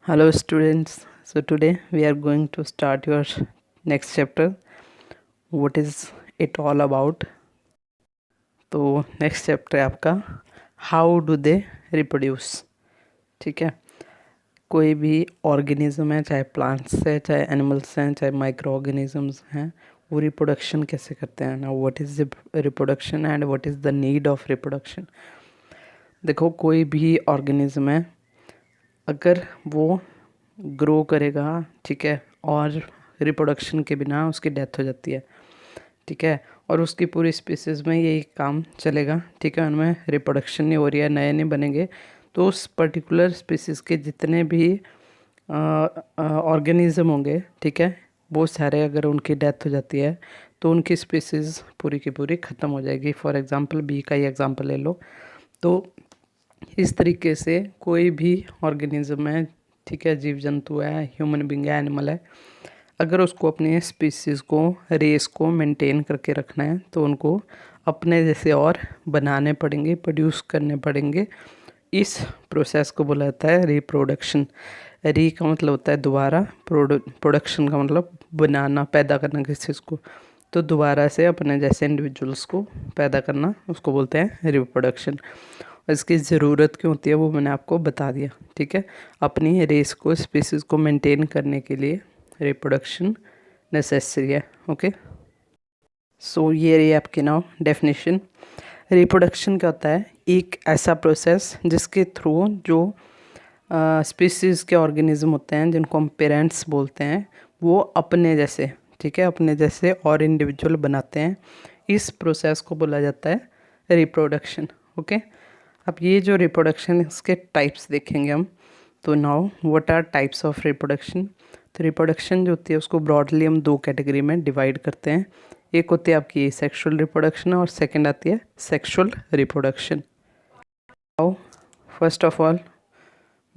Hello students, so today we are going to start your next chapter. What is it all about? तो next chapter है आपका how do they reproduce. ठीक है, कोई भी organism है, चाहे प्लांट्स है, चाहे एनिमल्स हैं, चाहे माइक्रो ऑर्गेनिजम्स हैं, वो रिप्रोडक्शन कैसे करते हैं ना। What is reproduction and what is the need of reproduction. देखो, कोई भी ऑर्गेनिज्म है, अगर वो ग्रो करेगा, ठीक है, और रिप्रोडक्शन के बिना उसकी डेथ हो जाती है, ठीक है, और उसकी पूरी स्पीसीज़ में यही काम चलेगा, ठीक है, उनमें रिप्रोडक्शन नहीं हो रही है, नए नहीं बनेंगे, तो उस पर्टिकुलर स्पीसीज़ के जितने भी ऑर्गेनिज्म होंगे, ठीक है, वो सारे अगर उनकी डेथ हो जाती है तो उनकी स्पीसीज़ पूरी की पूरी ख़त्म हो जाएगी। फॉर एग्ज़ाम्पल बी का ही एग्ज़ाम्पल ले लो। तो इस तरीके से कोई भी ऑर्गेनिज्म है, ठीक है, जीव जंतु है, ह्यूमन बींग है, एनिमल है, अगर उसको अपनी स्पीसीज़ को, रेस को मेंटेन करके रखना है तो उनको अपने जैसे और बनाने पड़ेंगे, प्रोड्यूस करने पड़ेंगे। इस प्रोसेस को बोला जाता है रिप्रोडक्शन। री का मतलब होता है दोबारा, प्रोडक्शन का मतलब बनाना, पैदा करना किसी चीज़ को, तो दोबारा से अपने जैसे इंडिविजुअल्स को पैदा करना, उसको बोलते हैं रिप्रोडक्शन। इसकी ज़रूरत क्यों होती है वो मैंने आपको बता दिया, ठीक है। अपनी रेस को, स्पीसीज़ को मेंटेन करने के लिए रिप्रोडक्शन नेसेसरी है। ओके, सो ये रही आपकी नाउ डेफिनेशन। रिप्रोडक्शन क्या होता है? एक ऐसा प्रोसेस जिसके थ्रू जो स्पीसीज़ के ऑर्गेनिज्म होते हैं, जिनको हम पेरेंट्स बोलते हैं, वो अपने जैसे, ठीक है, अपने जैसे और इंडिविजुअल बनाते हैं। इस प्रोसेस को बोला जाता है रिप्रोडक्शन। ओके, अब ये जो रिप्रोडक्शन, इसके टाइप्स देखेंगे हम। तो now what are types of reproduction. तो रिप्रोडक्शन जो होती है उसको ब्रॉडली हम दो कैटेगरी में डिवाइड करते हैं। एक होती है आपकी सेक्सुअल रिप्रोडक्शन और सेकंड आती है sexual reproduction. Now first of all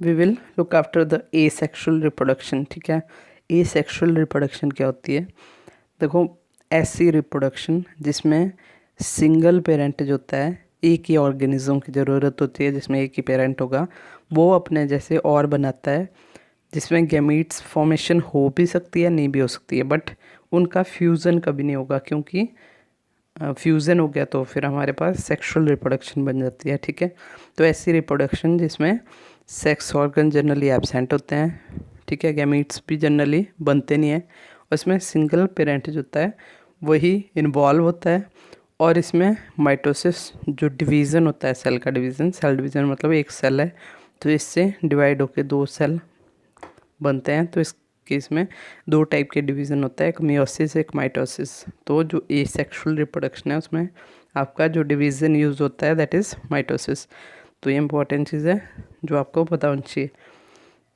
we will look after the asexual reproduction. ठीक है, एसेक्सुअल रिप्रोडक्शन क्या होती है? देखो, ऐसी रिप्रोडक्शन जिसमें सिंगल पेरेंट जो होता है, एक ही ऑर्गेनिज्म की ज़रूरत होती है, जिसमें एक ही पेरेंट होगा, वो अपने जैसे और बनाता है, जिसमें गैमीट्स फॉर्मेशन हो भी सकती है, नहीं भी हो सकती है, बट उनका फ्यूज़न कभी नहीं होगा, क्योंकि फ्यूज़न हो गया तो फिर हमारे पास सेक्सुअल रिप्रोडक्शन बन जाती है। ठीक है, तो ऐसी रिप्रोडक्शन जिसमें सेक्स ऑर्गन जनरली एब्सेंट होते हैं, ठीक है, गैमीट्स भी जनरली बनते नहीं हैं, उसमें सिंगल पेरेंट जो होता है वही इन्वॉल्व होता है, और इसमें माइटोसिस जो डिवीज़न होता है, सेल का डिवीज़न, सेल डिवीज़न मतलब एक सेल है तो इससे डिवाइड होकर दो सेल बनते हैं। तो इस केस में दो टाइप के डिवीज़न होता है, एक मियोसिस, एक माइटोसिस। तो जो एसेक्सुअल रिप्रोडक्शन है उसमें आपका जो डिवीज़न यूज़ होता है दैट इज़ माइटोसिस। तो ये इंपॉर्टेंट चीज़ है जो आपको पता होनी चाहिए।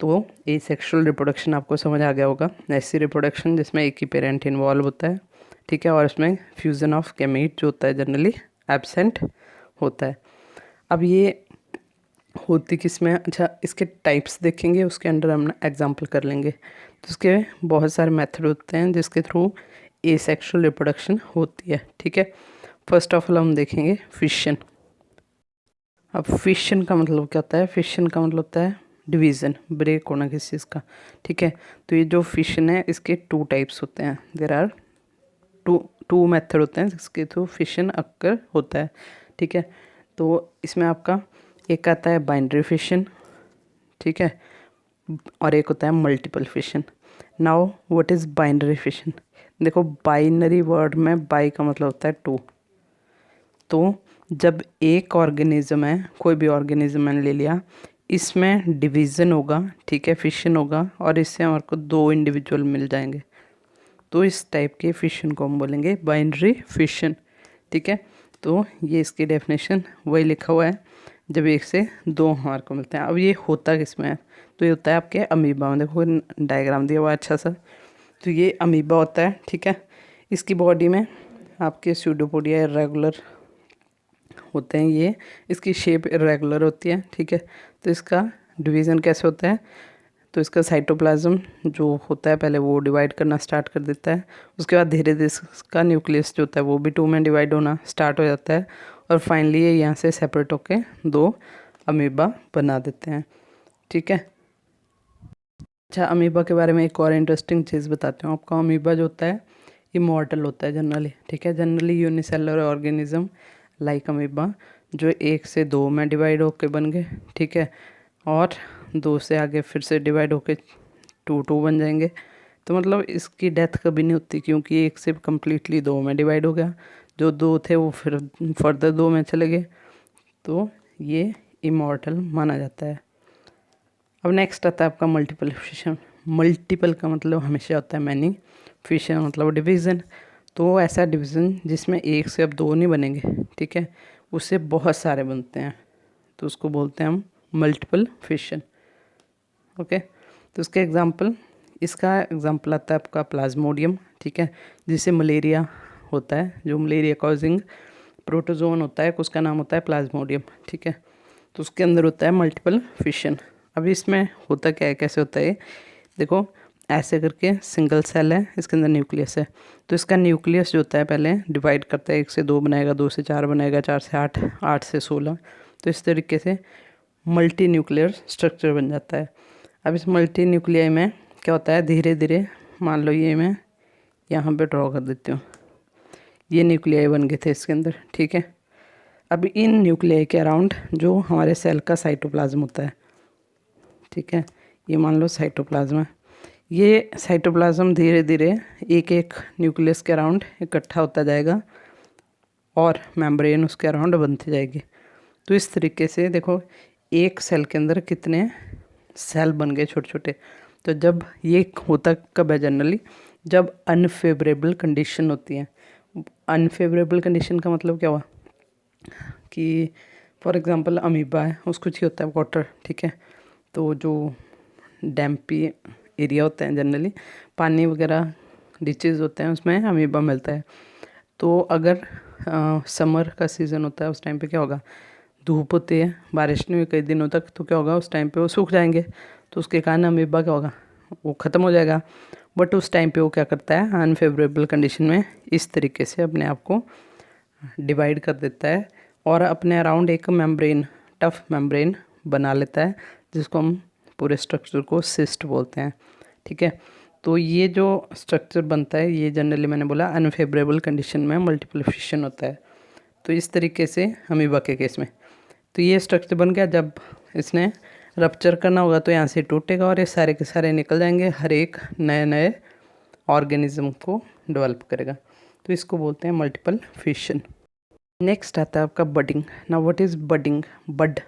तो एसेक्सुअल रिप्रोडक्शन आपको समझ आ गया होगा, ऐसी रिप्रोडक्शन जिसमें एक ही पेरेंट इन्वॉल्व होता है, ठीक है, और उसमें फ्यूज़न ऑफ गैमीट जो होता है जनरली एब्सेंट होता है। अब ये होती किस में? अच्छा, इसके टाइप्स देखेंगे, उसके अंडर हम एग्जांपल कर लेंगे। तो इसके बहुत सारे मेथड होते हैं जिसके थ्रू एसेक्सुअल रिप्रोडक्शन होती है। ठीक है, फर्स्ट ऑफ ऑल हम देखेंगे फिशन। अब फिशन का मतलब क्या होता है? फिशन का मतलब होता है डिवीज़न, ब्रेक होना किसी चीज़ का। ठीक है, तो ये जो फिशन है इसके टू टाइप्स होते हैं। देयर आर टू मेथड होते हैं जिसके थ्रू फिशन अक्कर होता है। ठीक है, तो इसमें आपका एक आता है बाइनरी फिशन, ठीक है, और एक होता है multiple fission. Now what is binary fission? देखो, बाइनरी वर्ड में बाई का मतलब होता है टू। तो जब एक ऑर्गेनिज्म है, कोई भी ऑर्गेनिज्म मैंने ले लिया, इसमें डिवीज़न होगा, ठीक है, फिशन होगा, और इससे हमारे को दो इंडिविजुअल मिल जाएंगे, तो इस टाइप के फिशन को हम बोलेंगे बाइनरी फिशन। ठीक है, तो ये इसकी डेफिनेशन वही लिखा हुआ है, जब एक से दो हमारे को मिलते हैं। अब ये होता किस में है? तो ये होता है आपके अमीबा में। देखो डायग्राम दिया हुआ है अच्छा सा, तो ये अमीबा होता है। ठीक है, इसकी बॉडी में आपके स्यूडोपोडिया इर्रेगुलर होते हैं, ये इसकी शेप इर्रेगुलर होती है। ठीक है, तो इसका डिवीज़न कैसे होता है? तो इसका साइटोप्लाज्म जो होता है पहले वो डिवाइड करना स्टार्ट कर देता है, उसके बाद धीरे धीरे इसका न्यूक्लियस जो होता है वो भी टू में डिवाइड होना स्टार्ट हो जाता है, और फाइनली ये यहाँ से सेपरेट होके दो अमीबा बना देते हैं। ठीक है, अच्छा, अमीबा के बारे में एक और इंटरेस्टिंग चीज़ बताती हूँ आपको। अमीबा जो होता है इमॉर्टल होता है जनरली, ठीक है। Generally unicellular organism like amoeba जो 1 से 2 में डिवाइड होके बन गए, ठीक है, और 2 से आगे फिर से डिवाइड होके 2 बन जाएंगे। तो मतलब इसकी डेथ कभी नहीं होती क्योंकि 1 से कम्प्लीटली 2 में डिवाइड हो गया, जो 2 थे वो फिर फर्दर 2 में चले गए, तो ये इमॉर्टल माना जाता है। अब नेक्स्ट आता है आपका मल्टीपल फिशन। मल्टीपल का मतलब हमेशा होता है मैनी, फिशन मतलब डिवीज़न। तो ऐसा डिवीज़न जिसमें 1 से अब 2 नहीं बनेंगे, ठीक है, उससे बहुत सारे बनते हैं, तो उसको बोलते हैं हम मल्टीपल फिशन। ओके, तो इसका एग्जांपल आता है आपका प्लाज्मोडियम, ठीक है, जिसे मलेरिया होता है, जो मलेरिया कॉजिंग प्रोटोजोन होता है उसका नाम होता है प्लाज्मोडियम, ठीक है। तो उसके अंदर होता है मल्टीपल फिशन। अभी इसमें होता क्या है, कैसे होता है, देखो ऐसे करके सिंगल सेल है, इसके अंदर न्यूक्लियस है। तो इसका न्यूक्लियस जो होता है पहले डिवाइड करता है, 1 से 2 बनाएगा, 2 से 4 बनाएगा, 4 से 8, 8 से 16। तो इस तरीके से मल्टी न्यूक्लियर स्ट्रक्चर बन जाता है। अब इस मल्टी न्यूक्लियाई में क्या होता है, धीरे धीरे मान लो ये मैं यहाँ पे ड्रॉ कर देती हूँ, ये न्यूक्लियाई बन गए थे इसके अंदर, ठीक है। अब इन न्यूक्लियाई के अराउंड जो हमारे सेल का साइटोप्लाज्म होता है, ठीक है, ये मान लो साइटोप्लाज्म है। ये साइटोप्लाज्म धीरे धीरे एक एक न्यूक्लियस के अराउंड इकट्ठा होता जाएगा और मेम्ब्रेन उसके अराउंड बनती जाएगी। तो इस तरीके से देखो एक सेल के अंदर कितने सेल बन गए छोटे छोटे। तो जब ये होता कब है, जनरली जब अनफेवरेबल कंडीशन होती है। अनफेवरेबल कंडीशन का मतलब क्या हुआ कि फॉर एग्जांपल अमीबा है, उसको चाहिए होता है वाटर, ठीक है। तो जो डैम्पी एरिया होते हैं जनरली, पानी वगैरह डिचेज होते हैं, उसमें अमीबा मिलता है। तो अगर समर का सीज़न होता है उस टाइम पे क्या होगा, धूप होती है, बारिश नहीं हुई कई दिनों तक, तो क्या होगा उस टाइम पे वो सूख जाएंगे। तो उसके कारण अमीबा क्या होगा, वो ख़त्म हो जाएगा। बट उस टाइम पे वो क्या करता है, अनफेवरेबल कंडीशन में इस तरीके से अपने आप को डिवाइड कर देता है और अपने अराउंड एक मेम्ब्रेन, टफ मेम्ब्रेन बना लेता है, जिसको हम पूरे स्ट्रक्चर को सिस्ट बोलते हैं, ठीक है। तो ये जो स्ट्रक्चर बनता है ये जनरली मैंने बोला अनफेवरेबल कंडीशन में मल्टीपल फिशन होता है। तो इस तरीके से अमीबा के केस में तो ये स्ट्रक्चर बन गया। जब इसने रप्चर करना होगा तो यहाँ से टूटेगा और ये सारे के सारे निकल जाएंगे, हर एक नए नए ऑर्गेनिज्म को डेवलप करेगा। तो इसको बोलते हैं मल्टीपल फिशन। नेक्स्ट आता है आपका बडिंग। ना व्हाट इज़ बडिंग? बड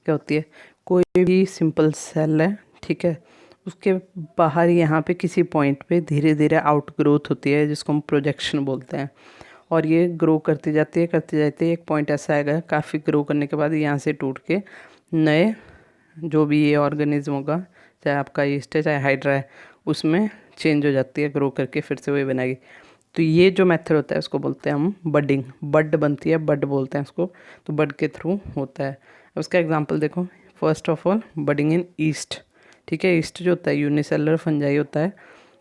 क्या होती है, कोई भी सिंपल सेल है, ठीक है, उसके बाहर यहाँ पे किसी पॉइंट पे धीरे धीरे आउट ग्रोथ होती है, जिसको हम प्रोजेक्शन बोलते हैं। और ये ग्रो करती जाती है, करती जाती है, एक पॉइंट ऐसा आएगा काफ़ी ग्रो करने के बाद यहाँ से टूट के नए जो भी ये ऑर्गेनिज्म होगा, चाहे आपका ईस्ट है चाहे हाइड्रा है, उसमें चेंज हो जाती है, ग्रो करके फिर से वही बनाएगी। तो ये जो मेथड होता है उसको बोलते हैं हम बडिंग। बड बनती है, बड बोलते हैं उसको, तो बड के थ्रू होता है। उसका एग्जांपल देखो, first of all budding in east, ठीक है। ईस्ट जो होता है यूनिसेलुलर फंजाई होता है,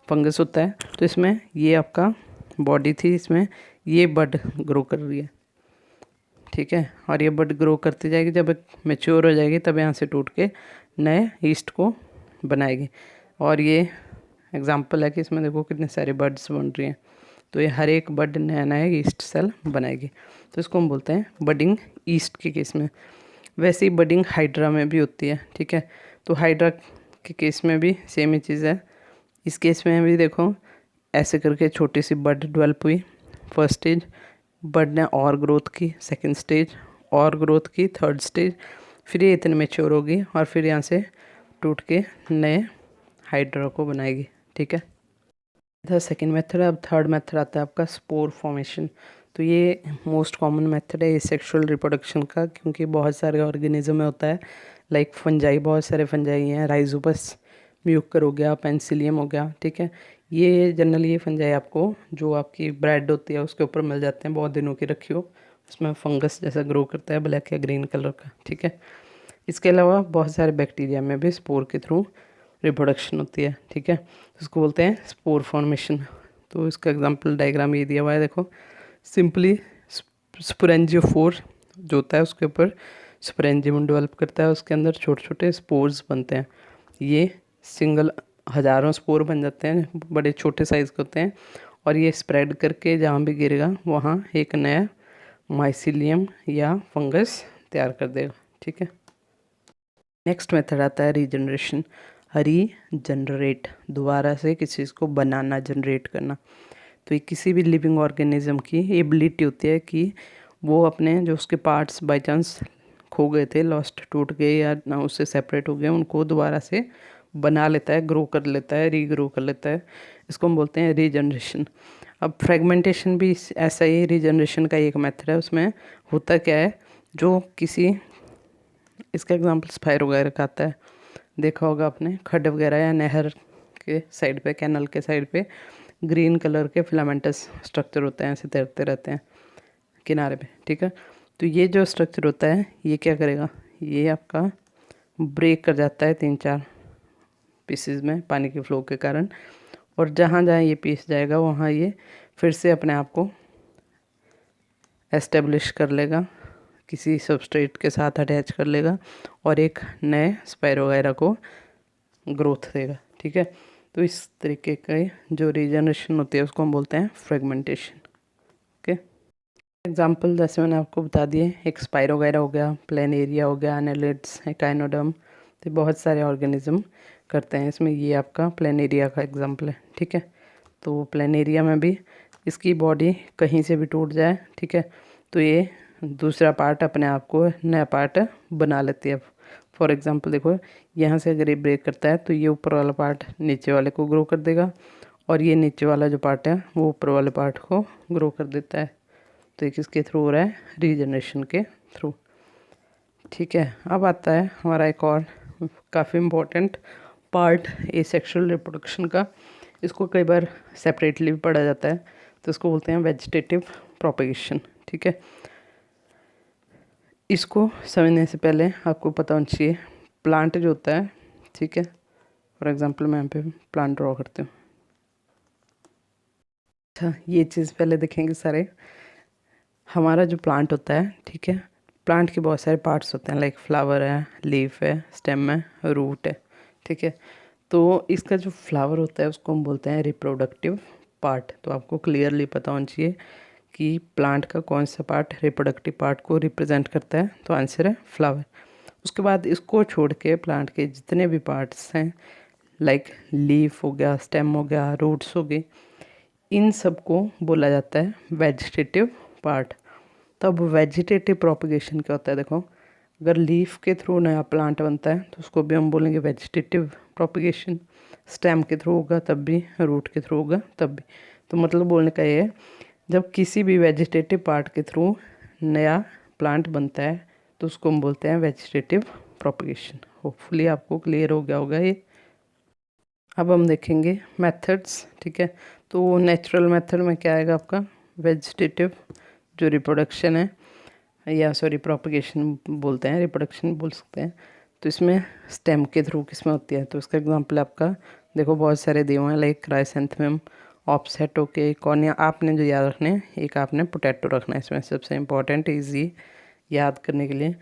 फंगस होता है। तो इसमें ये आपका बॉडी थी, इसमें ये बड ग्रो कर रही है, ठीक है, और ये बड ग्रो करती जाएगी, जब मेच्योर हो जाएगी तब यहाँ से टूट के नए ईस्ट को बनाएगी। और ये एग्जांपल है कि इसमें देखो कितने सारे बर्ड्स बन रही हैं, तो ये हर एक बड नया नया ईस्ट सेल बनाएगी। तो इसको हम बोलते हैं बडिंग ईस्ट के केस में। वैसे ही बडिंग हाइड्रा में भी होती है, ठीक है। तो हाइड्रा के केस में भी सेम ही चीज़ है। इस केस में भी देखो ऐसे करके छोटी सी बड डेवलप हुई, फर्स्ट स्टेज, बड ने और ग्रोथ की, सेकंड स्टेज और ग्रोथ की, थर्ड स्टेज, फिर ये इतने मेच्योर होगी और फिर यहाँ से टूट के नए हाइड्रा को बनाएगी, ठीक है। था सेकेंड मेथड है। अब थर्ड मेथड आता है आपका स्पोर फॉर्मेशन। तो ये मोस्ट कॉमन मेथड है सेक्सुअल रिप्रोडक्शन का, क्योंकि बहुत सारे ऑर्गेनिज्म में होता है, लाइक फंजाई, बहुत सारे फंजाई हैं, राइजोपस म्यूकर हो गया, पेंसिलियम हो गया, ठीक है। ये जनरली ये फंजाई आपको जो आपकी ब्रेड होती है उसके ऊपर मिल जाते हैं, बहुत दिनों की रखी हो, उसमें फंगस जैसा ग्रो करता है, ब्लैक या ग्रीन कलर का, ठीक है। इसके अलावा बहुत सारे बैक्टीरिया में भी स्पोर के थ्रू रिप्रोडक्शन होती है, ठीक है। इसको बोलते हैं स्पोर फॉर्मेशन। तो इसका एग्जांपल डायग्राम ये दिया हुआ है, देखो सिंपली स्पोरेंजियोफोर जो होता है उसके ऊपर स्पोरेंजियम डेवलप करता है, उसके अंदर छोटे छोटे स्पोर्स बनते हैं। ये सिंगल हज़ारों स्पोर बन जाते हैं, बड़े छोटे साइज़ के होते हैं, और ये स्प्रेड करके जहाँ भी गिरेगा वहाँ एक नया माइसिलियम या फंगस तैयार कर देगा। ठीक है। नेक्स्ट मेथड आता है रीजनरेशन। रीजनरेट, दोबारा से किसी चीज़ को बनाना, जनरेट करना। तो ये किसी भी लिविंग ऑर्गेनिज्म की एबिलिटी होती है कि वो अपने जो उसके पार्ट्स बाय चांस खो गए थे, लॉस्ट, टूट गए या ना उससे सेपरेट हो गए, उनको दोबारा से बना लेता है, ग्रो कर लेता है, रीग्रो कर लेता है। इसको हम बोलते हैं रीजनरेशन। अब फ्रेगमेंटेशन भी ऐसा ही रीजनरेशन का एक मेथड है। उसमें होता क्या है, जो किसी, इसका एग्जाम्पल स्पाइरो वगैरह का आता है, देखा होगा आपने, खड्ड वगैरह या नहर के साइड पे, कैनल के साइड पे ग्रीन कलर के फिलामेंटस स्ट्रक्चर होते हैं, ऐसे तैरते रहते हैं किनारे पे। ठीक है। तो ये जो स्ट्रक्चर होता है ये क्या करेगा, ये आपका ब्रेक कर जाता है 3-4 पीसेस में पानी के फ्लो के कारण, और जहाँ जहाँ ये पीस जाएगा वहाँ ये फिर से अपने आप को एस्टेब्लिश कर लेगा, किसी सबस्ट्रेट के साथ अटैच कर लेगा और एक नए स्पाइरो वगैरह को ग्रोथ देगा। ठीक है। तो इस तरीके का जो रीजनरेशन होती है उसको हम बोलते हैं फ्रेगमेंटेशन। ओके। एग्जाम्पल जैसे मैंने आपको बता दिए, एक स्पाइरो वगैरह हो गया, प्लेनेरिया हो गया, एनालिड्स, एकाइनोडर्म, तो बहुत सारे ऑर्गेनिज्म करते हैं। इसमें ये आपका प्लेनेरिया का एग्जाम्पल है। ठीक है। तो प्लेनेरिया में भी इसकी बॉडी कहीं से भी टूट जाए, ठीक है, तो ये दूसरा पार्ट अपने आप को नया पार्ट बना लेती है। फॉर एग्जांपल देखो, यहाँ से अगर ये ब्रेक करता है तो ये ऊपर वाला पार्ट नीचे वाले को ग्रो कर देगा, और ये नीचे वाला जो पार्ट है वो ऊपर वाले पार्ट को ग्रो कर देता है। तो ये किसके थ्रू हो रहा है, रीजनरेशन के थ्रू। ठीक है। अब आता है हमारा एक और काफ़ी इम्पोर्टेंट पार्ट एसेक्सुअल रिप्रोडक्शन का। इसको कई बार सेपरेटली भी पढ़ा जाता है, तो इसको बोलते हैं वेजिटेटिव प्रोपेगेशन। ठीक है। इसको समझने से पहले आपको पता होना चाहिए प्लांट जो होता है, ठीक है, फॉर एग्जांपल मैं यहाँ पे प्लांट ड्रॉ करती हूँ। अच्छा, ये चीज़ पहले देखेंगे सारे। हमारा जो प्लांट होता है, ठीक है, प्लांट के बहुत सारे पार्ट्स होते हैं, लाइक फ्लावर है, लीफ है, स्टेम है, रूट है। ठीक है। तो इसका जो फ्लावर होता है उसको हम बोलते हैं रिप्रोडक्टिव पार्ट। तो आपको क्लियरली पता होना चाहिए कि प्लांट का कौन सा पार्ट रिप्रोडक्टिव पार्ट को रिप्रेजेंट करता है। तो आंसर है फ्लावर। उसके बाद इसको छोड़ के प्लांट के जितने भी पार्ट्स हैं, लाइक लीफ हो गया, स्टेम हो गया, रूट्स हो गए, इन सबको बोला जाता है वेजिटेटिव पार्ट। तब वेजिटेटिव प्रोपगेशन क्या होता है, देखो, अगर लीफ के थ्रू नया प्लांट बनता है तो उसको भी हम बोलेंगे वेजिटेटिव प्रोपगेशन। स्टेम के थ्रू होगा तब भी, रूट के थ्रू होगा तब भी। तो मतलब बोलने का ये है, जब किसी भी वेजिटेटिव पार्ट के थ्रू नया प्लांट बनता है तो उसको हम बोलते हैं वेजिटेटिव प्रोपगेशन। होपफुली आपको क्लियर हो गया होगा ये। अब हम देखेंगे मेथड्स। ठीक है। तो नेचुरल मेथड में क्या आएगा आपका, वेजिटेटिव जो रिप्रोडक्शन है, या सॉरी प्रोपगेशन बोलते हैं, रिप्रोडक्शन बोल सकते हैं। तो इसमें स्टेम के थ्रू किसमें होती है, तो इसका एग्जांपल आपका देखो बहुत सारे दिए हुए हैं, like chrysanthemum, offset, okay, cornea. आपने जो याद रखने हैं, एक आपने पोटैटो रखना है इसमें, सबसे इम्पोर्टेंट, ईजी याद करने के लिए।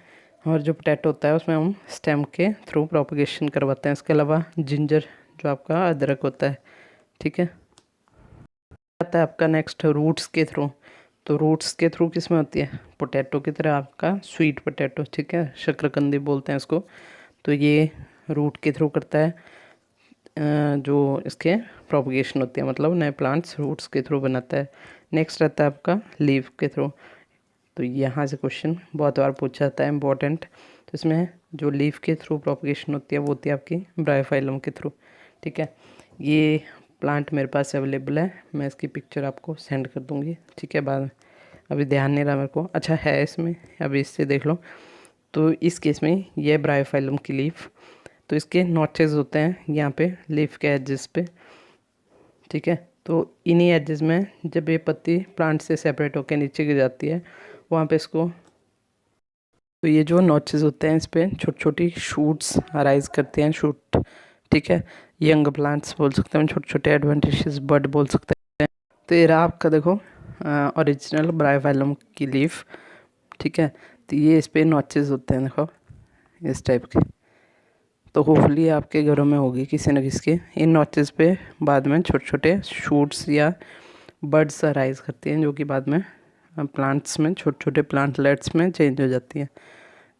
और जो पोटैटो होता है उसमें हम स्टेम के थ्रू प्रोपगेशन करवाते हैं। इसके अलावा जिंजर जो आपका अदरक होता है। ठीक है। आता है आपका नेक्स्ट रूट्स के थ्रू। तो रूट्स के थ्रू किस में होती है, पोटैटो की तरह आपका स्वीट पोटैटो, ठीक है, शकरकंदी बोलते हैं इसको। तो ये रूट के थ्रू करता है, जो इसके प्रोपगेशन होती है, मतलब नए प्लांट्स रूट्स के थ्रू बनाता है। नेक्स्ट रहता है आपका लीफ के थ्रू। तो यहाँ से क्वेश्चन बहुत बार पूछा जाता है, इंपॉर्टेंट। तो इसमें जो लीफ के थ्रू प्रोपगेशन होती है वो होती है आपकी ब्रायोफाइलम के थ्रू। ठीक है। ये प्लांट मेरे पास अवेलेबल है, मैं इसकी पिक्चर आपको सेंड कर दूँगी, ठीक है, बाद में। अभी ध्यान नहीं रहा मेरे को, अच्छा है इसमें, अभी इससे देख लो। तो इस केस में ये ब्रायोफाइलम की लीफ, तो इसके नॉचेस होते हैं यहाँ पे लीफ के एजेस पे। ठीक है। तो इन्हीं एजेस में जब ये पत्ती प्लांट से सेपरेट होकर नीचे गिर जाती है वहाँ पे इसको, तो ये जो नॉचेस होते हैं इस पर छोटी छोटी शूट्स अराइज करते हैं, शूट। ठीक है। यंग प्लांट्स बोल सकते हैं, छोटे छोटे एडवेंटिशियस बड बोल सकते हैं। तो ये रहा आपका देखो ओरिजिनल ब्रायोफाइलम की लीफ। ठीक है। तो ये इस पर नॉचेस होते हैं, देखो इस टाइप के। तो होपफुली आपके घरों में होगी किसी न किसी के। इन नॉचेस पे बाद में छोटे छोटे शूट्स या बर्ड्स अराइज करती हैं, जो कि बाद में प्लांट्स में, छोटे छोटे प्लांटलेट्स में चेंज हो जाती हैं।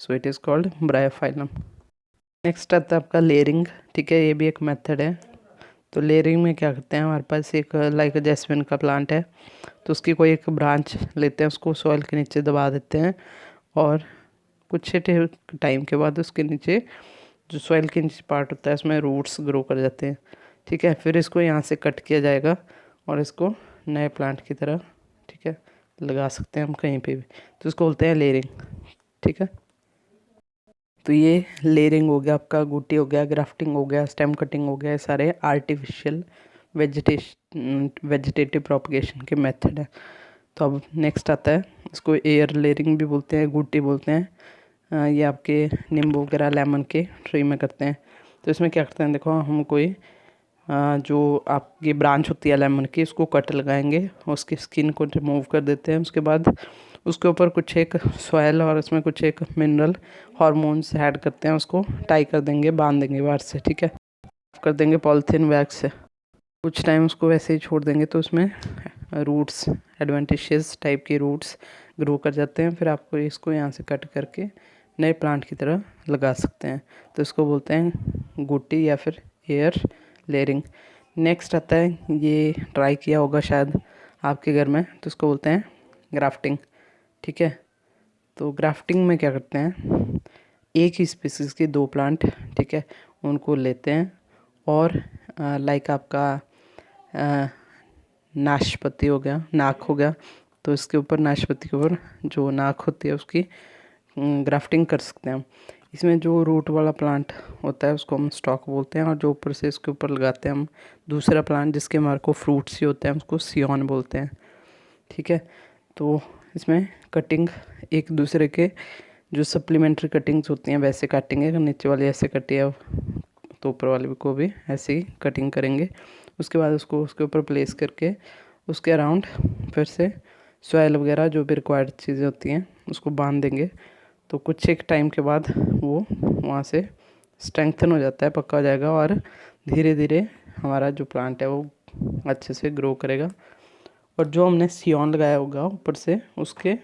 So it is called Bryophyllum. Next आता है आपका लेयरिंग। ठीक है, ये भी एक मेथड है। तो लेयरिंग में क्या करते हैं, हमारे पास एक लाइक जैस्मिन का प्लांट है, तो उसकी कोई एक ब्रांच लेते हैं, उसको सॉइल के नीचे दबा देते हैं, और कुछ टाइम के बाद उसके नीचे जो सॉइल के नीचे पार्ट होता है उसमें रूट्स ग्रो कर जाते हैं। ठीक है, फिर इसको यहाँ से कट किया जाएगा और इसको नए प्लांट की तरह, ठीक है, लगा सकते हैं हम कहीं पे भी। तो इसको बोलते हैं लेयरिंग। ठीक है, तो ये लेयरिंग हो गया आपका, गुटी हो गया, ग्राफ्टिंग हो गया, स्टेम कटिंग हो गया, ये सारे आर्टिफिशियल वेजिटेटिव प्रोपगेशन के मेथड है। तो अब नेक्स्ट आता है, इसको एयर लेयरिंग भी बोलते हैं, गुटी बोलते हैं। ये आपके नींबू वगैरह लेमन के ट्री में करते हैं। तो इसमें क्या करते हैं, देखो हम कोई जो आपकी ब्रांच होती है लेमन की, उसको कट लगाएंगे, उसकी स्किन को रिमूव कर देते हैं। उसके बाद उसके ऊपर कुछ एक सॉयल और उसमें कुछ एक मिनरल हार्मोन्स ऐड करते हैं, उसको टाई कर देंगे, बांध देंगे बाहर से। ठीक है, कर देंगे पॉलीथीन बैग से। कुछ टाइम उसको वैसे ही छोड़ देंगे तो उसमें रूट्स, एडवेंटिशियस टाइप के रूट्स ग्रो कर जाते हैं। फिर आपको इसको यहाँ से कट करके नए प्लांट की तरह लगा सकते हैं। तो इसको बोलते हैं गुटी या फिर एयर लेयरिंग। नेक्स्ट आता है, ये ट्राई किया होगा शायद आपके घर में, तो इसको बोलते हैं ग्राफ्टिंग। ठीक है, तो ग्राफ्टिंग में क्या करते हैं, एक ही स्पीसीज़ के दो प्लांट, ठीक है, उनको लेते हैं और लाइक आपका नाशपाती हो गया, नाक हो गया, तो इसके ऊपर नाशपाती के ऊपर जो नाक होती है उसकी ग्राफ्टिंग कर सकते हैं हम। इसमें जो रूट वाला प्लांट होता है उसको हम स्टॉक बोलते हैं, और जो ऊपर से इसके ऊपर लगाते हैं हम दूसरा प्लांट जिसके हमारे को फ्रूट्स ही होते हैं, उसको सियोन बोलते हैं। ठीक है, तो इसमें कटिंग एक दूसरे के जो सप्लीमेंट्री कटिंग्स होती हैं वैसे काटेंगे। अगर नीचे वाली ऐसे कटी है तो ऊपर वाले को भी ऐसे ही कटिंग करेंगे। उसके बाद उसको उसके ऊपर प्लेस करके उसके अराउंड फिर से सॉइल वगैरह जो भी रिक्वायर्ड चीज़ें होती हैं उसको बांध देंगे। तो कुछ एक टाइम के बाद वो वहाँ से स्ट्रेंथन हो जाता है, पक्का हो जाएगा, और धीरे धीरे हमारा जो प्लांट है वो अच्छे से ग्रो करेगा, और जो हमने सियोन लगाया होगा ऊपर से उसके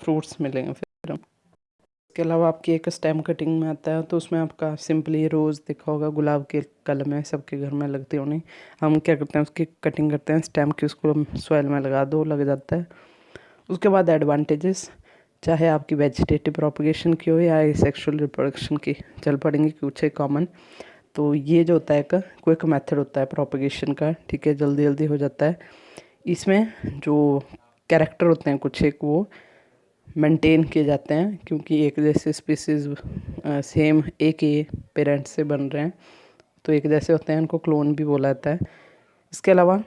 फ्रूट्स मिलेंगे फिर हम। इसके अलावा आपकी एक स्टेम कटिंग में आता है, तो उसमें आपका सिंपली रोज़ देखा होगा, गुलाब के कलम है सबके घर में लगती होनी। हम क्या करते हैं, उसकी कटिंग करते हैं स्टेम की, उसको सॉइल में लगा दो, लग जाता है। उसके बाद एडवांटेजेस, चाहे आपकी वेजिटेटिव प्रोपगेशन की हो या सेक्सुअल रिप्रोडक्शन की, चल पड़ेंगे कुछ एक कॉमन। तो ये जो होता है एक क्विक मेथड होता है प्रोपगेशन का। ठीक है, जल्दी जल्दी हो जाता है। इसमें जो कैरेक्टर होते हैं कुछ एक वो मेंटेन किए जाते हैं, क्योंकि एक जैसे स्पीसीज सेम एक ही पेरेंट से बन रहे हैं तो एक जैसे होते हैं, उनको क्लोन भी बोला जाता है। इसके अलावा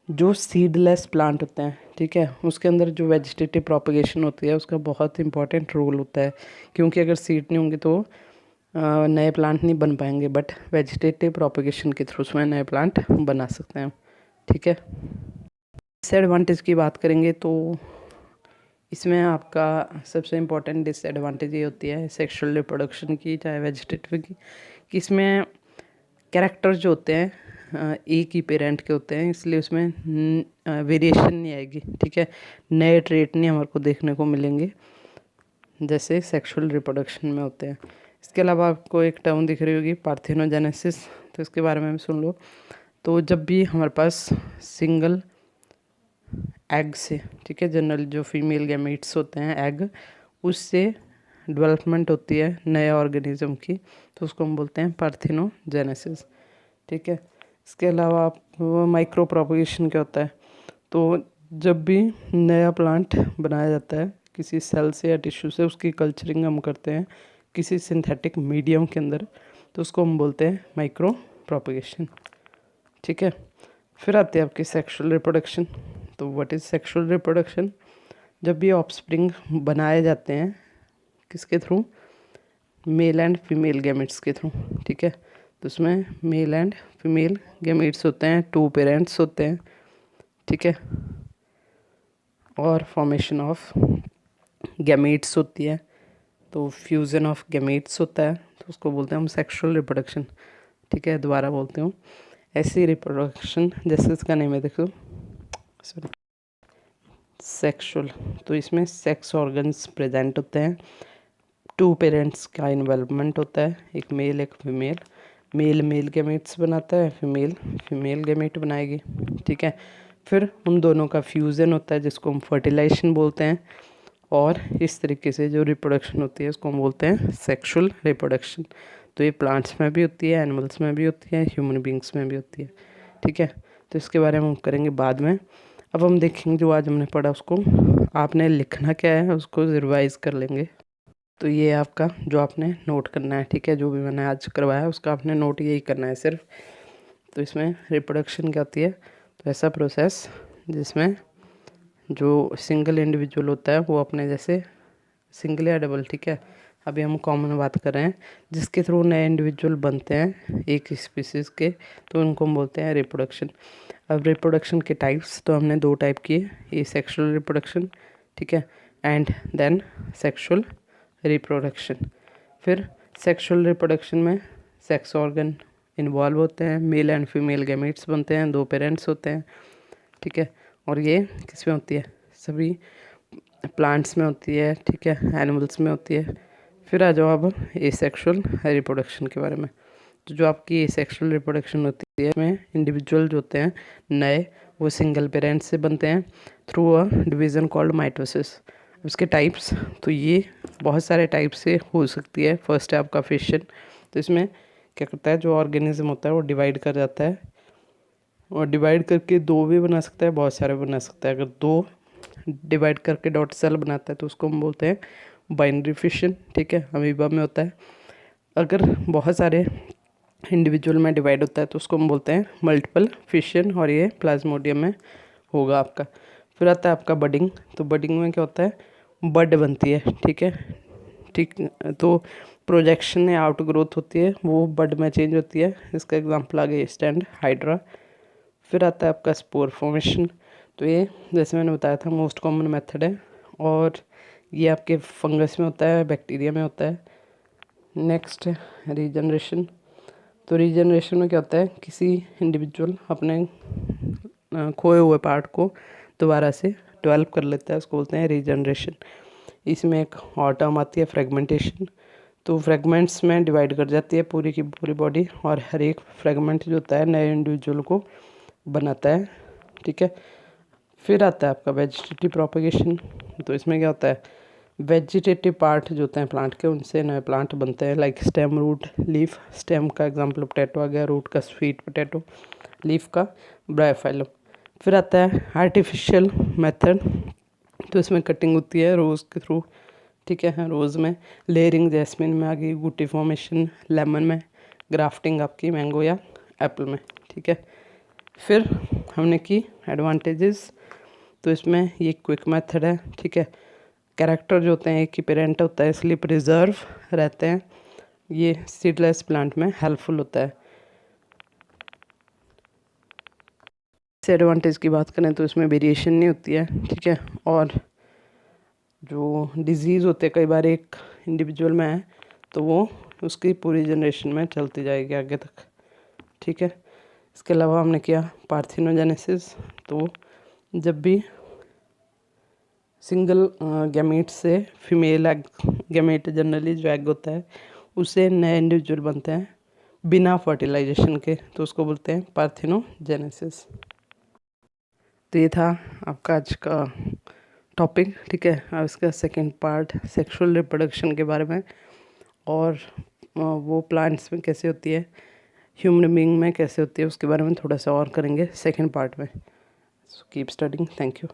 जो सीडलेस प्लांट होते हैं, ठीक है, उसके अंदर जो वेजिटेटिव प्रोपगेशन होती है उसका बहुत इंपॉर्टेंट रोल होता है, क्योंकि अगर सीड नहीं होंगे तो नए प्लांट नहीं बन पाएंगे, बट वेजिटेटिव प्रोपगेशन के थ्रू उसमें नए प्लांट बना सकते हैं। ठीक है, डिसएडवांटेज की बात करेंगे तो इसमें आपका सबसे इम्पोर्टेंट डिसएडवांटेज ये होती है सेक्सुअल रिप्रोडक्शन की, चाहे वेजिटेटिव की, कि इसमें कैरेक्टर जो होते हैं एक ही पेरेंट के होते हैं, इसलिए उसमें वेरिएशन नहीं आएगी। ठीक है, नए ट्रेट नहीं हमारे को देखने को मिलेंगे जैसे सेक्सुअल रिप्रोडक्शन में होते हैं। इसके अलावा आपको एक टर्म दिख रही होगी पार्थेनोजेनेसिस, तो इसके बारे में भी सुन लो। तो जब भी हमारे पास सिंगल एग से, ठीक है, जनरल जो फीमेल गैमीट्स होते हैं एग, उससे डेवलपमेंट होती है नए ऑर्गेनिज्म की, तो उसको हम बोलते हैं पार्थेनोजेनेसिस। ठीक है, इसके अलावा आप माइक्रो प्रोपगेशन क्या होता है, तो जब भी नया प्लांट बनाया जाता है किसी सेल से या टिश्यू से, उसकी कल्चरिंग हम करते हैं किसी सिंथेटिक मीडियम के अंदर, तो उसको हम बोलते हैं माइक्रो प्रोपगेशन। ठीक है, फिर आते हैं आपकी सेक्सुअल रिप्रोडक्शन। तो व्हाट इज़ सेक्सुअल रिप्रोडक्शन, जब भी ऑफस्प्रिंग बनाए जाते हैं किसके through, male and female gametes के थ्रू। ठीक है, तो उसमें मेल एंड फीमेल गैमेट्स होते हैं, टू पेरेंट्स होते हैं। ठीक है, और फॉर्मेशन ऑफ गैमेट्स होती है। तो फ्यूज़न ऑफ गैमेट्स होता है, तो उसको बोलते हैं हम सेक्सुअल रिप्रोडक्शन। ठीक है, दोबारा बोलते हूँ, ऐसी रिप्रोडक्शन जैसे इसका नेम है, देखो सॉरी, सेक्सुअल। तो इसमें सेक्स ऑर्गन्स प्रेजेंट होते हैं, 2 पेरेंट्स का इन्वॉल्वमेंट होता है, एक मेल एक फीमेल, मेल गैमेट्स बनाता है, फीमेल फीमेल गैमेट बनाएगी। ठीक है, फिर उन दोनों का फ्यूज़न होता है जिसको हम फर्टिलाइजेशन बोलते हैं, और इस तरीके से जो रिप्रोडक्शन होती है उसको हम बोलते हैं सेक्सुअल रिप्रोडक्शन। तो ये प्लांट्स में भी होती है, एनिमल्स में भी होती है, ह्यूमन बींग्स में भी होती है। ठीक है, तो इसके बारे में हम करेंगे बाद में। अब हम देखेंगे जो आज हमने पढ़ा उसको आपने लिखना क्या है, उसको रिवाइज कर लेंगे। तो ये आपका जो आपने नोट करना है, ठीक है, जो भी मैंने आज करवाया उसका आपने नोट यही करना है सिर्फ। तो इसमें रिप्रोडक्शन क्या होती है, तो ऐसा प्रोसेस जिसमें जो सिंगल इंडिविजुअल होता है वो अपने जैसे सिंगल या डबल, ठीक है, अभी हम कॉमन बात कर रहे हैं, जिसके थ्रू नए इंडिविजुअल बनते हैं एक स्पीसीज़ के, तो उनको हम बोलते हैं रिप्रोडक्शन। अब रिप्रोडक्शन के टाइप्स तो हमने 2 टाइप किए, ये सेक्सुअल रिप्रोडक्शन, ठीक है, एंड देन सेक्सुअल रिप्रोडक्शन। फिर सेक्सुअल रिप्रोडक्शन में सेक्स ऑर्गन इन्वॉल्व होते हैं, मेल एंड फीमेल गैमेट्स बनते हैं, 2 पेरेंट्स होते हैं। ठीक है, और ये किस में होती है, सभी प्लांट्स में होती है, ठीक है, एनिमल्स में होती है। फिर आ जाओ अब एसेक्सुअल रिप्रोडक्शन के बारे में। तो जो आपकी एसेक्सुअल रिप्रोडक्शन होती है इसमें इंडिविजुअल जो होते हैं नए, वो सिंगल पेरेंट्स से बनते हैं through a division called mitosis. उसके टाइप्स, तो ये बहुत सारे टाइप से हो सकती है। फर्स्ट है आपका फिशन, तो इसमें क्या करता है, जो ऑर्गेनिज्म होता है वो डिवाइड कर जाता है, और डिवाइड करके 2 भी बना सकता है, बहुत सारे बना सकता है। अगर 2 डिवाइड करके डॉट सेल बनाता है तो उसको हम बोलते हैं बाइनरी फिशन। ठीक है, अमीबा में होता है। अगर बहुत सारे इंडिविजुअल में डिवाइड होता है तो उसको हम बोलते हैं मल्टीपल फिशन, और ये प्लाज्मोडियम में होगा आपका। फिर आता है आपका बडिंग, तो बडिंग में क्या होता है, बड बनती है। ठीक है, ठीक, तो प्रोजेक्शन या आउट ग्रोथ होती है वो बड में चेंज होती है। इसका एग्जांपल आ गया स्टैंड हाइड्रा। फिर आता है आपका स्पोर फॉर्मेशन, तो ये जैसे मैंने बताया था मोस्ट कॉमन मेथड है, और ये आपके फंगस में होता है, बैक्टीरिया में होता है। नेक्स्ट रीजनरेशन, तो रीजनरेशन में क्या होता है, किसी इंडिविजुअल अपने खोए हुए पार्ट को दोबारा से डेवलप कर लेता है, उसको बोलते हैं रीजनरेशन। इसमें एक और टर्म आती है फ्रेगमेंटेशन, तो फ्रेगमेंट्स में डिवाइड कर जाती है पूरी की पूरी बॉडी, और हर एक फ्रेगमेंट जो होता है नए इंडिविजुअल को बनाता है। ठीक है, फिर आता है आपका वेजिटेटिव प्रोपगेशन, तो इसमें क्या होता है, वेजिटेटिव पार्ट जो होते हैं प्लांट के उनसे नए प्लांट बनते हैं, like stem, root, leaf. Stem का एग्जांपल पोटैटो आ गया, रूट का स्वीट पोटैटो, लीफ का ब्रायोफाइलम। फिर आता है आर्टिफिशियल मेथड, तो इसमें कटिंग होती है रोज़ के थ्रू। ठीक है, रोज़ में लेयरिंग, जैस्मिन में आ गई, गुटी फॉर्मेशन लेमन में, ग्राफ्टिंग आपकी मैंगो या एप्पल में। ठीक है, फिर हमने की एडवांटेजेस, तो इसमें ये क्विक मेथड है। ठीक है, कैरेक्टर जो होते हैं एक ही पेरेंट होता है इसलिए प्रिजर्व रहते हैं। ये सीडलेस प्लांट में हेल्पफुल होता है। डिसएडवांटेज की बात करें तो इसमें वेरिएशन नहीं होती है। ठीक है, और जो डिजीज़ होते हैं कई बार एक इंडिविजुअल में है तो वो उसकी पूरी जनरेशन में चलती जाएगी आगे तक। ठीक है, इसके अलावा हमने किया पार्थिनोजेनेसिस, तो जब भी सिंगल गैमेट से फीमेल एग, गैमेट जनरली जो एग होता है उससे नए इंडिविजुअल बनते हैं बिना फर्टिलाइजेशन के, तो उसको बोलते हैं पार्थिनोजेनेसिस। तो ये था आपका आज का टॉपिक। ठीक है, अब इसका सेकंड पार्ट सेक्सुअल रिप्रोडक्शन के बारे में, और वो प्लांट्स में कैसे होती है, ह्यूमन बीइंग में कैसे होती है, उसके बारे में थोड़ा सा और करेंगे सेकंड पार्ट में। So keep studying, thank you.